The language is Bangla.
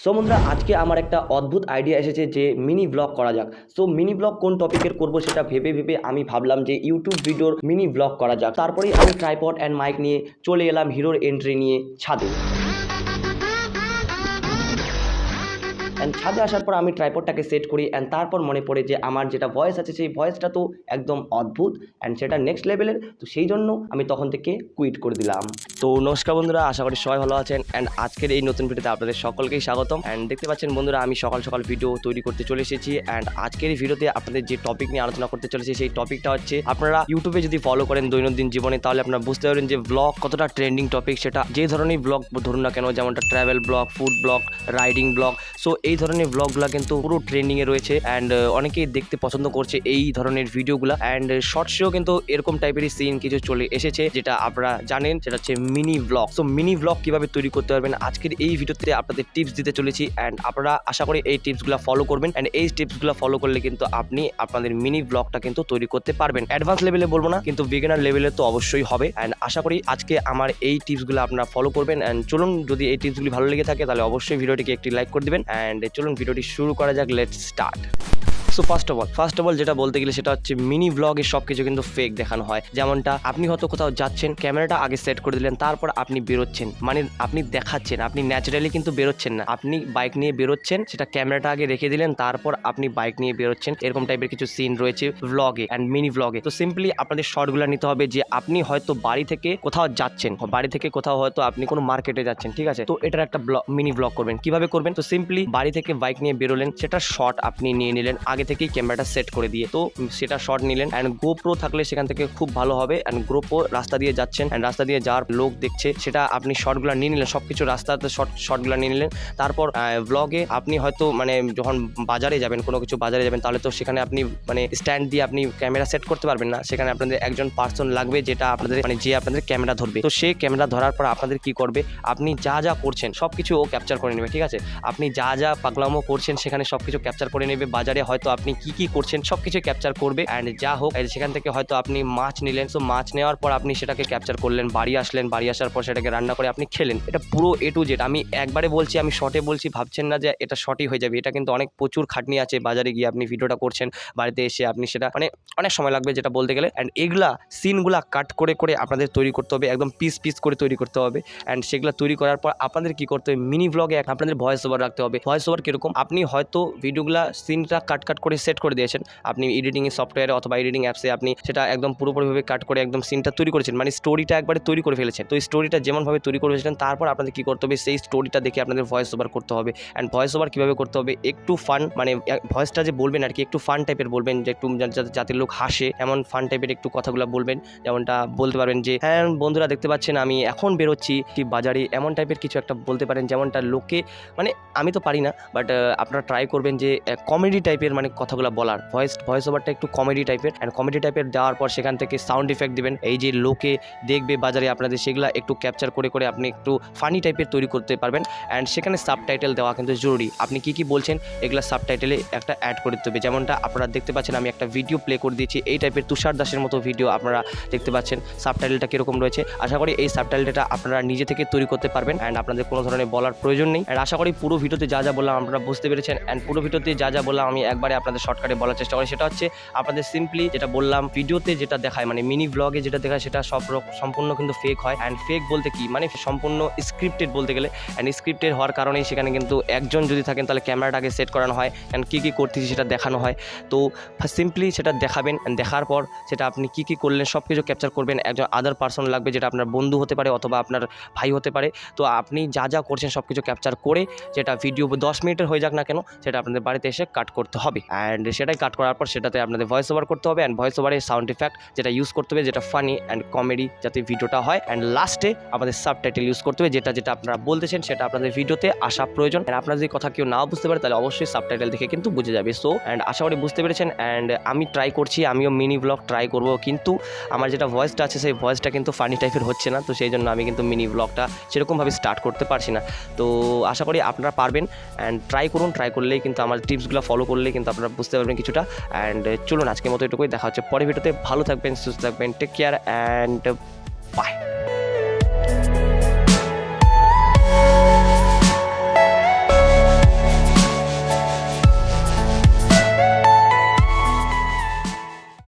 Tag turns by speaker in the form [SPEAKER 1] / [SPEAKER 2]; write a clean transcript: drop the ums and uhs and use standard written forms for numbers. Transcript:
[SPEAKER 1] সো বন্ধুরা, আজকে আমার একটা অদ্ভুত আইডিয়া এসেছে যে মিনি ব্লগ করা যাক। সো মিনি ব্লগ কোন টপিকের করব সেটা ভেবে ভেবে আমি ভাবলাম যে ইউটিউব ভিডিওর মিনি ব্লগ করা যাক। তারপরেই আমি ট্রাইপড অ্যান্ড মাইক নিয়ে চলে এলাম হিরোর এন্ট্রি নিয়ে ছাদে। অ্যান্ড ছাদে আসার পর আমি ট্রাইপডটাকে সেট করি অ্যান্ড তারপর মনে পড়ে যে আমার যেটা ভয়েস আছে সেই ভয়েসটা তো একদম অদ্ভুত অ্যান্ড সেটা নেক্সট লেভেলের। তো সেই জন্য আমি তখন থেকে কুইট করে দিলাম। তো নমস্কার বন্ধুরা, আশা করি সবাই ভালো আছেন অ্যান্ড আজকের এই নতুন ভিডিওতে আপনাদের সকলকেই স্বাগতম। অ্যান্ড দেখতে পাচ্ছেন বন্ধুরা, আমি সকাল সকাল ভিডিও তৈরি করতে চলে এসেছি অ্যান্ড আজকের এই ভিডিওতে আপনাদের যে টপিক নিয়ে আলোচনা করতে চলেছি সেই টপিকটা হচ্ছে, আপনারা ইউটিউবে যদি ফলো করেন দৈনন্দিন জীবনে তাহলে আপনারা বুঝতে পারবেন যে ব্লগ কতটা ট্রেন্ডিং টপিক। সেটা যে ধরনের ব্লগ ধরুন না কেন, যেমনটা travel blog, food blog, riding blog, so এই ধরনের ব্লগগুলো কিন্তু পুরো ট্রেন্ডিং এ রয়েছে অ্যান্ড অনেকেই দেখতে পছন্দ করছে এই ধরনের ভিডিওগুলো। অ্যান্ড শর্টসেও কিন্তু এরকম টাইপেরই সিন কিছু চলে এসেছে যেটা আপনারা জানেন, সেটা হচ্ছে mini blog. So mini blog কিভাবে তৈরি করতে পারবেন আজকের এই ভিডিওতে আপনাদের টিপস দিতে চলেছি অ্যান্ড আপনারা আশা করি এই টিপসগুলো ফলো করবেন অ্যান্ড এই টিপসগুলো ফলো করলে কিন্তু আপনি আপনাদের মিনি ব্লগটা কিন্তু তৈরি করতে পারবেন। অ্যাডভান্স লেভেলে বলবো না, কিন্তু বিগিনার লেভেলে তো অবশ্যই হবে অ্যান্ড আশা করি আজকে আমার এই টিপসগুলো আপনারা ফলো করবেন। অ্যান্ড চলুন, যদি এই টিপসগুলি ভালো লেগে থাকে তাহলে অবশ্যই ভিডিওটিকে একটি লাইক করে দিবেন অ্যান্ড চলুন ভিডিওটি শুরু করা যাক। Let's start. So first of all যেটা বলতে গেলে সেটা হচ্ছে মিনি ব্লগে সব কিছু কিন্তু ফেক দেখানো হয়। যেমনটা আপনি হয়তো কোথাও যাচ্ছেন, ক্যামেরাটা আগে সেট করে দিলেন, তারপর আপনি বেরোচ্ছেন, মানে আপনি দেখাচ্ছেন, আপনি ন্যাচারালি কিন্তু বেরোচ্ছেন না, আপনি বাইক নিয়ে বেরোচ্ছেন, সেটা ক্যামেরাটা আগে রেখে দিলেন, তারপর আপনি বাইক নিয়ে বেরোচ্ছেন। এরকম টাইপের কিছু সিন রয়েছে ব্লগে অ্যান্ড মিনি ব্লগে। তো সিম্পলি আপনাদের শর্টগুলো নিতে হবে যে আপনি হয়তো বাড়ি থেকে কোথাও যাচ্ছেন, বাড়ি থেকে কোথাও হয়তো আপনি কোনো মার্কেটে যাচ্ছেন, ঠিক আছে? তো এটার একটা মিনি ব্লগ করবেন। কিভাবে করবেন? তো সিম্পলি বাড়ি থেকে বাইক নিয়ে বেরোলেন, সেটা শর্ট আপনি নিয়ে নিলেন আগে থেকেই ক্যামেরাটা সেট করে দিয়ে। তো সেটা শর্ট নিলেন অ্যান্ড গোপ্রো থাকলে সেখান থেকে খুব ভালো হবে। অ্যান্ড গোপ্রো রাস্তা দিয়ে যাচ্ছেন অ্যান্ড রাস্তা দিয়ে যাওয়ার লোক দেখছে, সেটা আপনি শর্টগুলো নিয়ে নিলেন, সবকিছু রাস্তাতে শর্টগুলো নিয়ে নিলেন। তারপর ব্লগে আপনি হয়তো মানে যখন বাজারে যাবেন, কোনো কিছু বাজারে যাবেন, তাহলে তো সেখানে আপনি মানে স্ট্যান্ড দিয়ে আপনি ক্যামেরা সেট করতে পারবেন না, সেখানে আপনাদের একজন পার্সন লাগবে যেটা আপনাদের মানে যে আপনাদের ক্যামেরা ধরবে। তো সেই ক্যামেরা ধরার পর আপনাদের কি করবে, আপনি যা যা করছেন সবকিছু ও ক্যাপচার করে নেবে, ঠিক আছে? আপনি যা যা পাগলামো করছেন সেখানে সবকিছু ক্যাপচার করে নেবে। বাজারে হয়তো আপনি কি করছেন সবকিছু ক্যাপচার করবে অ্যান্ড যা হোক সেখান থেকে হয়তো আপনি মাছ নিলেন, তো মাছ নেওয়ার পর আপনি সেটাকে ক্যাপচার করলেন, বাড়ি আসলেন, বাড়ি আসার পর সেটাকে রান্না করে আপনি খেলেন। এটা পুরো এ টু জেড আমি একবারে বলছি, আমি শর্টে বলছি, ভাবছেন না যে এটা শর্টই হয়ে যাবে। এটা কিন্তু অনেক প্রচুর খাটনি আছে। বাজারে গিয়ে আপনি ভিডিওটা করছেন, বাড়িতে এসে আপনি সেটা মানে অনেক সময় লাগবে যেটা বলতে গেলে। অ্যান্ড এগুলা সিনগুলা কাট করে করে আপনাদের তৈরি করতে হবে, একদম পিস পিস করে তৈরি করতে হবে। অ্যান্ড সেগুলো তৈরি করার পর আপনাদের কি করতে হবে, মিনি ব্লগে আপনাদের ভয়েস ওভার রাখতে হবে। ভয়েস ওভার কিরকম, আপনি হয়তো ভিডিওগুলা সিনটা কাট করে সেট করে দিয়েছেন, আপনি এডিটিং সফটওয়্যারে অথবা এডিটিং অ্যাপসে আপনি সেটা একদম পুরোপুরিভাবে কাট করে একদম সিনটা তৈরি করেছেন, মানে স্টোরিটা একবারে তৈরি করে ফেলেছেন। তো এই স্টোরিটা যেমনভাবে তৈরি করে ফেলেছেন, তারপর আপনাদের কী করতে হবে, সেই স্টোরিটা দেখে আপনাদের ভয়েস ওভার করতে হবে। অ্যান্ড ভয়েস ওভার কীভাবে করতে হবে, একটু ফান, মানে ভয়েসটা যে বলবেন আর কি একটু ফান টাইপের বলবেন, যে একটু যাতে লোক হাসে এমন ফান টাইপের একটু কথাগুলো বলবেন। যেমনটা বলতে পারবেন যে, হ্যাঁ বন্ধুরা দেখতে পাচ্ছেন আমি এখন বেরোচ্ছি বাজারে, এমন টাইপের কিছু একটা বলতে পারেন। যেমনটা লোকে মানে আমি তো পারি না, বাট আপনারা ট্রাই করবেন যে কমেডি টাইপের মানে কথাগুলো বলার, ভয়েস ওভারটা একটু কমেডি টাইপের। অ্যান্ড কমেডি টাইপের দেওয়ার পর সেখান থেকে সাউন্ড ইফেক্ট দিবেন, এই যে লোকে দেখবে বাজারে আপনাদের, সেগুলো একটু ক্যাপচার করে করে আপনি একটু ফানি টাইপের তৈরি করতে পারবেন। অ্যান্ড সেখানে সাবটাইটেল দেওয়া কিন্তু জরুরি, আপনি কি বলছেন এগুলো সাবটাইটেলে একটা অ্যাড করে দিতে হবে। যেমনটা আপনারা দেখতে পাচ্ছেন আমি একটা ভিডিও প্লে করে দিয়েছি, এই টাইপের তুষার দাসের মতো ভিডিও আপনারা দেখতে পাচ্ছেন। সাবটাইটেলটা কীরকম রয়েছে, আশা করি এই সাবটাইটেলটা আপনারা নিজে থেকে তৈরি করতে পারবেন অ্যান্ড আপনাদের কোনো ধরনের বলার প্রয়োজন নেই। অ্যান্ড আশা করি পুরো ভিডিওতে যা যা বললাম আপনারা বুঝতে পেরেছেন। অ্যান্ড পুরো ভিডিওতে যা যা বললাম আমি একবারে আপনাদের শর্টকাটে বলার চেষ্টা করি। সেটা হচ্ছে আপনাদের সিম্পলি যেটা বললাম, ভিডিওতে যেটা দেখায় মানে মিনি ব্লগে যেটা দেখায় সেটা সম্পূর্ণ কিন্তু ফেক হয়। অ্যান্ড ফেক বলতে কি মানে সম্পূর্ণ স্ক্রিপ্টেড বলতে গেলে। অ্যান্ড স্ক্রিপ্টেড হওয়ার কারণেই সেখানে কিন্তু একজন যদি থাকেন তাহলে ক্যামেরাটাকে সেট করানো হয় অ্যান্ড কী করতেছি সেটা দেখানো হয়। তো সিম্পলি সেটা দেখাবেন, দেখার পর সেটা আপনি কি করলেন সব কিছু ক্যাপচার করবেন। একজন আদার পার্সন লাগবে, যেটা আপনার বন্ধু হতে পারে অথবা আপনার ভাই হতে পারে। তো আপনি যা যা করছেন সব কিছু ক্যাপচার করে যেটা ভিডিও 10 মিনিটের হয়ে যাক না কেন, সেটা আপনাদের বাড়িতে এসে কাট করতে হবে। অ্যান্ড সেটাই কাট করার পর সেটাতে আপনাদের ভয়েস ওভার করতে হবে। অ্যান্ড ভয়েস ওভারে সাউন্ড ইফেক্ট যেটা ইউজ করতে হবে, যেটা ফানি অ্যান্ড কমেডি যাতে ভিডিওটা হয়। অ্যান্ড লাস্টে আমাদের সাবটাইটেল ইউজ করতে হবে, যেটা আপনারা বলতেছেন সেটা আপনাদের ভিডিওতে আসা প্রয়োজন। অ্যান্ড আপনারা যদি কথা কেউ নাও বুঝতে পারে তাহলে অবশ্যই সাবটাইটেল দেখে কিন্তু বুঝে যাবে। সো অ্যান্ড আশা করি বুঝতে পেরেছেন। অ্যান্ড আমি ট্রাই করছি, আমিও মিনি ব্লগ ট্রাই করব, কিন্তু আমার যেটা ভয়েসটা আছে সেই ভয়েসটা কিন্তু ফানি টাইপের হচ্ছে না। তো সেই জন্য আমি কিন্তু মিনি ব্লগটা সেরকমভাবে স্টার্ট করতে পারছি না। তো আশা করি আপনারা পারবেন অ্যান্ড ট্রাই করুন। ট্রাই করলেই কিন্তু আমার টিপসগুলো ফলো করলেই কিন্তু আপনারা বুঝতে পারবেন কিছুটা। অ্যান্ড চলুন আজকের মতো এটুকুই, দেখা হচ্ছে পরের ভিডিওতে। ভালো থাকবেন, সুস্থ থাকবেন, টেক কেয়ার অ্যান্ড